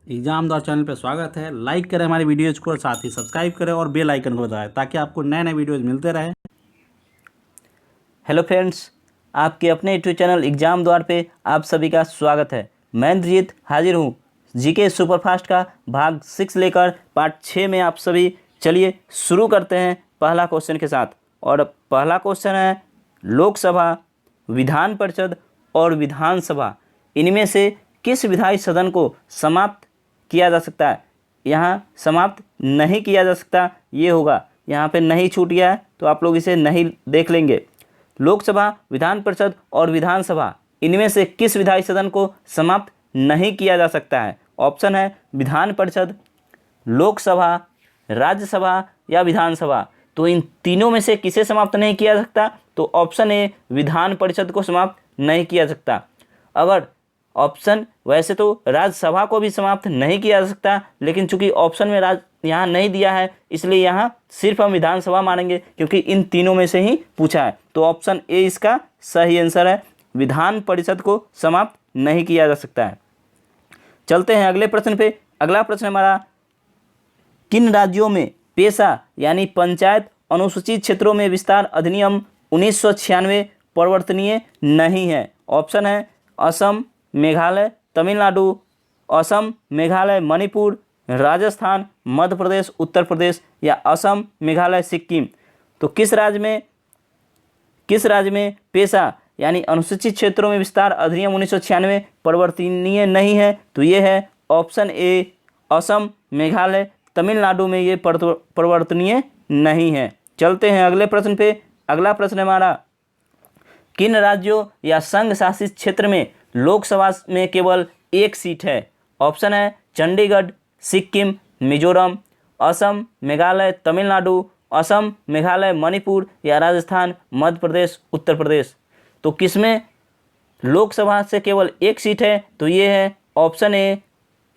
Exam दौर channel पर स्वागत है। लाइक करें हमारी वीडियोज़ को और साथ ही सब्सक्राइब करें और बेल आइकन को दबाएं ताकि आपको नए नए वीडियोज़ मिलते रहें। हेलो फ्रेंड्स, आपके अपने यूट्यूब चैनल एग्जाम द्वार पे आप सभी का स्वागत है। मैं इंद्रजीत हाजिर हूँ जीके सुपरफास्ट का भाग 6 लेकर पार्ट 6 में। आप सभी चलिए शुरू करते हैं पहला क्वेश्चन के साथ। और पहला क्वेश्चन है, लोकसभा, विधान परिषद और विधानसभा इनमें से किस विधायी सदन को समाप्त किया जा सकता है? यहाँ समाप्त नहीं किया जा सकता, ये होगा। यहाँ पे नहीं छूट गया है तो आप लोग इसे नहीं देख लेंगे। लोकसभा, विधान परिषद और विधानसभा इनमें से किस विधायी सदन को समाप्त नहीं किया जा सकता है? ऑप्शन है विधान परिषद, लोकसभा, राज्यसभा या विधानसभा। तो इन तीनों में से किसे समाप्त नहीं किया जा सकता? तो ऑप्शन ए विधान परिषद को समाप्त नहीं किया जा सकता। अगर ऑप्शन वैसे तो राज्यसभा को भी समाप्त नहीं किया जा सकता, लेकिन चूंकि ऑप्शन में यहाँ नहीं दिया है इसलिए यहाँ सिर्फ हम विधानसभा मानेंगे, क्योंकि इन तीनों में से ही पूछा है। तो ऑप्शन ए इसका सही आंसर है, विधान परिषद को समाप्त नहीं किया जा सकता है। चलते हैं अगले प्रश्न पे। अगला प्रश्न हमारा, किन राज्यों में पेशा यानी पंचायत अनुसूचित क्षेत्रों में विस्तार अधिनियम 1996 परिवर्तनीय नहीं है? ऑप्शन है असम, मेघालय, तमिलनाडु, असम, मेघालय, मणिपुर, राजस्थान, मध्य प्रदेश, उत्तर प्रदेश या असम, मेघालय, सिक्किम। तो किस राज्य में पेशा यानी अनुसूचित क्षेत्रों में विस्तार अधिनियम 1996 परिवर्तनीय नहीं है? तो ये है ऑप्शन ए असम, मेघालय, तमिलनाडु में ये परिवर्तनीय नहीं है। चलते हैं अगले प्रश्न पे। अगला प्रश्न हमारा, किन राज्यों या संघ शासित क्षेत्र में लोकसभा में केवल एक सीट है? ऑप्शन है चंडीगढ़, सिक्किम, मिजोरम, असम, मेघालय, तमिलनाडु, असम, मेघालय, मणिपुर या राजस्थान, मध्य प्रदेश, उत्तर प्रदेश। तो किसमें लोकसभा से केवल एक सीट है? तो ये है ऑप्शन ए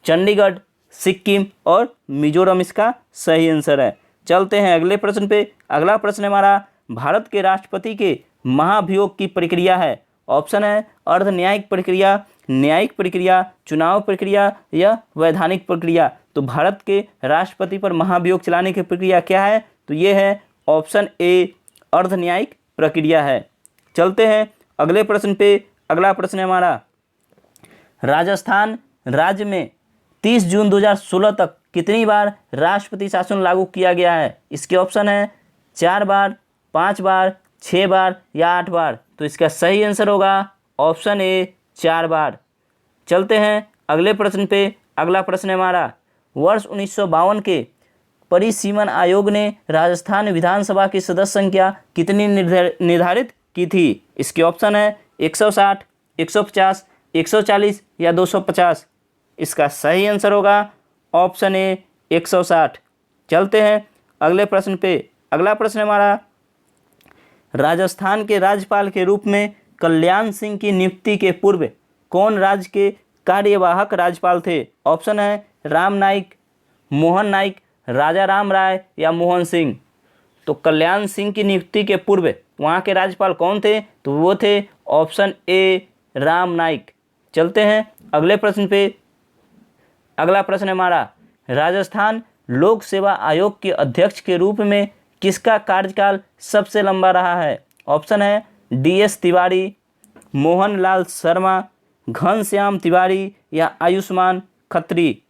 चंडीगढ़, सिक्किम और मिजोरम इसका सही आंसर है। चलते हैं अगले प्रश्न पे। अगला प्रश्न हमारा, भारत के राष्ट्रपति के महाभियोग की प्रक्रिया है? ऑप्शन है अर्ध न्यायिक प्रक्रिया, न्यायिक प्रक्रिया, चुनाव प्रक्रिया या वैधानिक प्रक्रिया। तो भारत के राष्ट्रपति पर महाभियोग चलाने की प्रक्रिया क्या है? तो ये है ऑप्शन ए अर्ध न्यायिक प्रक्रिया है। चलते हैं अगले प्रश्न पे। अगला प्रश्न है हमारा, राजस्थान राज्य में 30 जून 2016 तक कितनी बार राष्ट्रपति शासन लागू किया गया है? इसके ऑप्शन है 4 बार, 5 बार, 6 बार या 8 बार। तो इसका सही आंसर होगा ऑप्शन ए 4 बार। चलते हैं अगले प्रश्न पे। अगला प्रश्न है हमारा, वर्ष 1952 के परिसीमन आयोग ने राजस्थान विधानसभा की सदस्य संख्या कितनी निर्धारित की थी? इसके ऑप्शन है 160, 150, 140 या 250। इसका सही आंसर होगा ऑप्शन ए 160। चलते हैं अगले प्रश्न पे। अगला प्रश्न हमारा, राजस्थान के राज्यपाल के रूप में कल्याण सिंह की नियुक्ति के पूर्व कौन राज्य के कार्यवाहक राज्यपाल थे? ऑप्शन है राम नाईक, मोहन नाईक, राजा राम राय या मोहन सिंह। तो कल्याण सिंह की नियुक्ति के पूर्व वहाँ के राज्यपाल कौन थे? तो वो थे ऑप्शन ए राम नाईक। चलते हैं अगले प्रश्न पे। अगला प्रश्न हमारा, राजस्थान लोक सेवा आयोग के अध्यक्ष के रूप में किसका कार्यकाल सबसे लंबा रहा है? ऑप्शन है DS तिवारी, मोहन लाल शर्मा, घनश्याम तिवारी या आयुष्मान खत्री।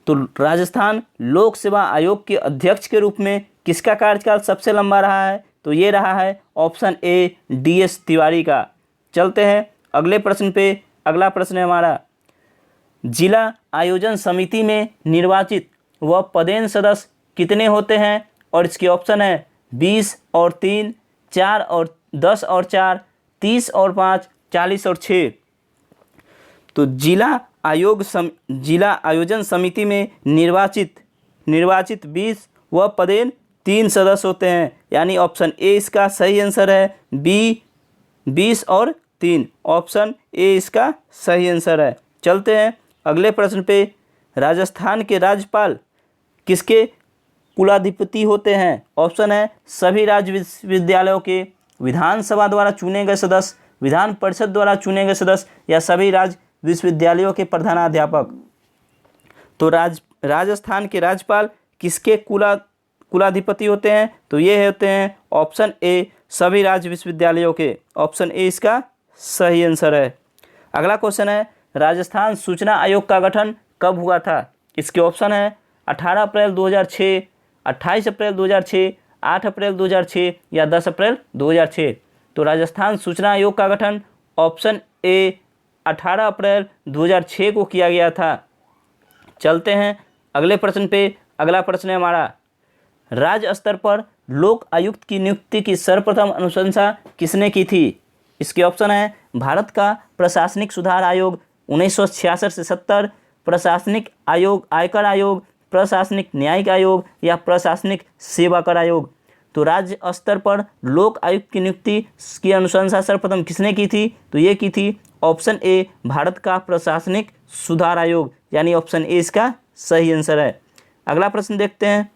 तो राजस्थान लोक सेवा आयोग के अध्यक्ष के रूप में किसका कार्यकाल सबसे लंबा रहा है? तो ये रहा है ऑप्शन ए DS तिवारी का। चलते हैं अगले प्रश्न पे। अगला प्रश्न है हमारा, जिला आयोजन समिति में निर्वाचित व पदेन सदस्य कितने होते हैं? और इसके ऑप्शन है 20 और 3, 4 और 10 और 4, 30 और 5, 40 और 6। तो जिला आयोजन समिति में निर्वाचित 20 व पदेन 3 सदस्य होते हैं, यानी ऑप्शन ए इसका सही आंसर है। बी 20 और 3, ऑप्शन ए इसका सही आंसर है। चलते हैं अगले प्रश्न पे। राजस्थान के राज्यपाल किसके कुलाधिपति होते हैं? ऑप्शन है सभी राज्य विश्वविद्यालयों के, विधानसभा द्वारा चुने गए सदस्य, विधान परिषद द्वारा चुने गए सदस्य या सभी राज्य विश्वविद्यालयों के प्रधानाध्यापक। तो राजस्थान के राज्यपाल किसके कुलाधिपति होते हैं? तो ये होते हैं ऑप्शन ए सभी राज्य विश्वविद्यालयों के। ऑप्शन ए इसका सही आंसर है। अगला क्वेश्चन है राजस्थान सूचना आयोग का गठन कब हुआ था? इसके ऑप्शन है 18 अप्रैल 2006, 28 अप्रैल 2006, 8 अप्रैल 2006 या 10 अप्रैल 2006। तो राजस्थान सूचना आयोग का गठन ऑप्शन ए 18 अप्रैल 2006 को किया गया था। चलते हैं अगले प्रश्न पे। अगला प्रश्न है हमारा राज्य स्तर पर लोक आयुक्त की नियुक्ति की सर्वप्रथम अनुशंसा किसने की थी? इसके ऑप्शन है भारत का प्रशासनिक सुधार आयोग 1966 से 70, प्रशासनिक आयोग आयकर आयोग, प्रशासनिक न्यायिक आयोग या प्रशासनिक सेवा कर आयोग। तो राज्य स्तर पर लोक आयुक्त की नियुक्ति की अनुशंसा सर्वप्रथम किसने की थी? तो ये की थी ऑप्शन ए भारत का प्रशासनिक सुधार आयोग, यानी ऑप्शन ए इसका सही आंसर है। अगला प्रश्न देखते हैं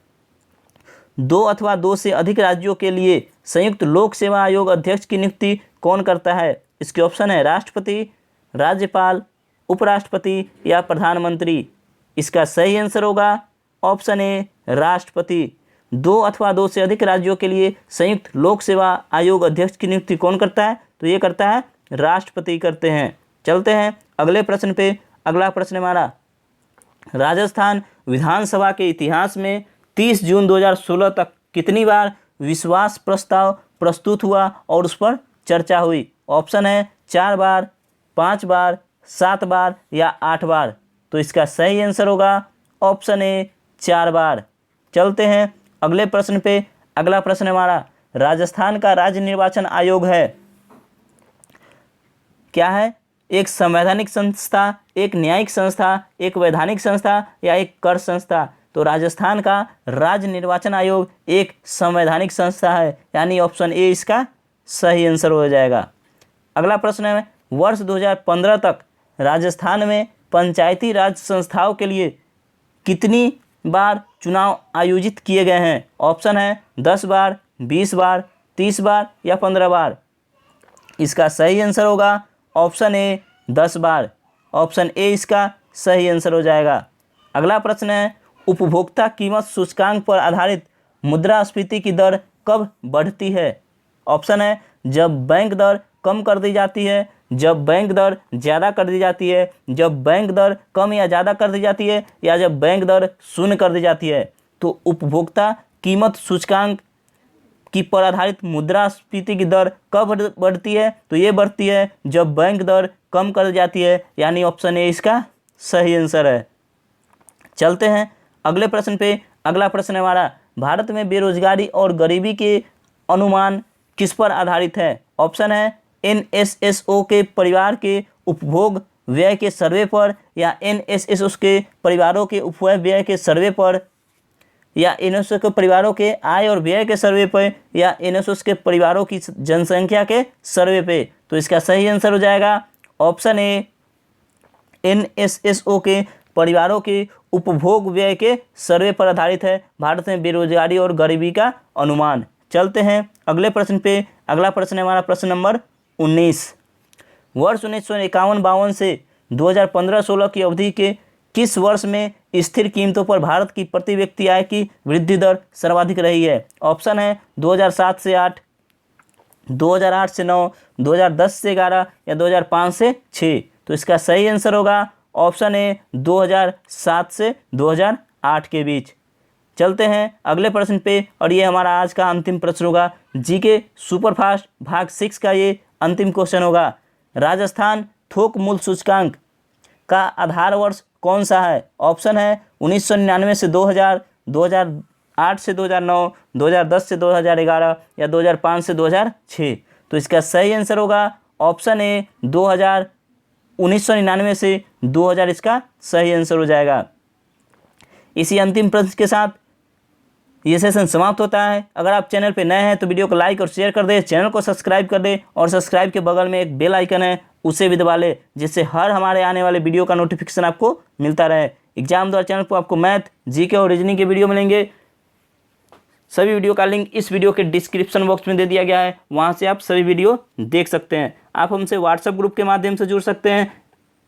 2 अथवा 2 से अधिक राज्यों के लिए संयुक्त लोक सेवा आयोग अध्यक्ष की नियुक्ति कौन करता है? इसके ऑप्शन है राष्ट्रपति, राज्यपाल, उपराष्ट्रपति या प्रधानमंत्री। इसका सही आंसर होगा ऑप्शन ए राष्ट्रपति। 2 अथवा 2 से अधिक राज्यों के लिए संयुक्त लोक सेवा आयोग अध्यक्ष की नियुक्ति कौन करता है? तो ये करता है राष्ट्रपति करते हैं। चलते हैं अगले प्रश्न पे। अगला प्रश्न हमारा राजस्थान विधानसभा के इतिहास में 30 जून 2016 तक कितनी बार विश्वास प्रस्ताव प्रस्तुत हुआ और उस पर चर्चा हुई? ऑप्शन है 4 बार, 5 बार, 7 बार या 8 बार। तो इसका सही आंसर होगा ऑप्शन ए 4 बार। चलते हैं अगले प्रश्न पे। अगला प्रश्न हमारा राजस्थान का राज्य निर्वाचन आयोग है क्या है? एक संवैधानिक संस्था, एक न्यायिक संस्था, एक वैधानिक संस्था या एक कर संस्था। तो राजस्थान का राज्य निर्वाचन आयोग एक संवैधानिक संस्था है, यानी ऑप्शन ए इसका सही आंसर हो जाएगा। अगला प्रश्न है वर्ष 2015 तक राजस्थान में पंचायती राज संस्थाओं के लिए कितनी बार चुनाव आयोजित किए गए हैं? ऑप्शन है 10 बार, 20 बार, 30 बार या 15 बार। इसका सही आंसर होगा option A 10 bar. Option A इसका सही आंसर हो जाएगा। अगला प्रश्न है उपभोक्ता कीमत सूचकांक पर आधारित मुद्रास्फीति की दर कब बढ़ती है? ऑप्शन है जब बैंक दर कम कर दी जाती है, जब बैंक दर ज़्यादा कर दी जाती है, जब बैंक दर कम या ज़्यादा कर दी जाती है या जब बैंक दर शून्य कर दी जाती है। तो उपभोक्ता कीमत सूचकांक की पर आधारित मुद्रास्फीति की दर कब बढ़ती है? तो ये बढ़ती है जब बैंक दर कम कर दी जाती है, यानी ऑप्शन ए इसका सही आंसर है। चलते हैं अगले प्रश्न पे। अगला प्रश्न हमारा भारत में बेरोजगारी और गरीबी के अनुमान किस पर आधारित है? ऑप्शन है NSSO के परिवार के उपभोग व्यय के सर्वे पर या NSSO के परिवारों के उपभोग व्यय के सर्वे पर या NSSO के परिवारों के आय और व्यय के सर्वे पर या NSSO के परिवारों की जनसंख्या के सर्वे पे। तो इसका सही आंसर हो जाएगा ऑप्शन ए NSSO के परिवारों के उपभोग व्यय के सर्वे पर आधारित है भारत में बेरोजगारी और गरीबी का अनुमान। चलते हैं अगले प्रश्न पे। अगला प्रश्न है हमारा प्रश्न नंबर 19। वर्ष 1951-52 से 2015-16 की अवधि के किस वर्ष में स्थिर कीमतों पर भारत की प्रति व्यक्ति आय की वृद्धि दर सर्वाधिक रही है? ऑप्शन है 2007 से 8, 2008 से 9, 2010 से 11 या 2005 से 6। तो इसका सही आंसर होगा ऑप्शन ए 2007 से 2008 के बीच। चलते हैं अगले प्रश्न पे और ये हमारा आज का अंतिम प्रश्न होगा जीके सुपरफास्ट भाग 6 का ये अंतिम क्वेश्चन होगा। राजस्थान थोक मूल्य सूचकांक का आधार वर्ष कौन सा है? ऑप्शन है 1999 से 2000, 2008 से 2009, 2010 से 2011 या 2005 से 2006। तो इसका सही आंसर होगा ऑप्शन ए 1999 से 2000 इसका सही आंसर हो जाएगा। इसी अंतिम प्रश्न के साथ ये सेशन समाप्त होता है। अगर आप चैनल पे नए हैं तो वीडियो को लाइक और शेयर कर दें, चैनल को सब्सक्राइब कर दें और सब्सक्राइब के बगल में एक बेल आइकन है उसे भी दबा लें, जिससे हर हमारे आने वाले वीडियो का नोटिफिकेशन आपको मिलता रहे। एग्जाम द्वारा चैनल पर आपको मैथ, जीके और रीजनिंग के वीडियो मिलेंगे। सभी वीडियो का लिंक इस वीडियो के डिस्क्रिप्शन बॉक्स में दे दिया गया है, वहाँ से आप सभी वीडियो देख सकते हैं। आप हमसे व्हाट्सएप ग्रुप के माध्यम से जुड़ सकते हैं।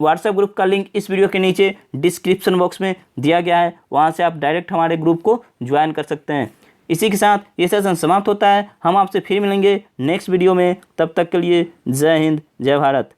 व्हाट्सएप ग्रुप का लिंक इस वीडियो के नीचे डिस्क्रिप्शन बॉक्स में दिया गया है, वहाँ से आप डायरेक्ट हमारे ग्रुप को ज्वाइन कर सकते हैं। इसी के साथ ये सेशन समाप्त होता है। हम आपसे फिर मिलेंगे नेक्स्ट वीडियो में, तब तक के लिए जय हिंद, जय भारत।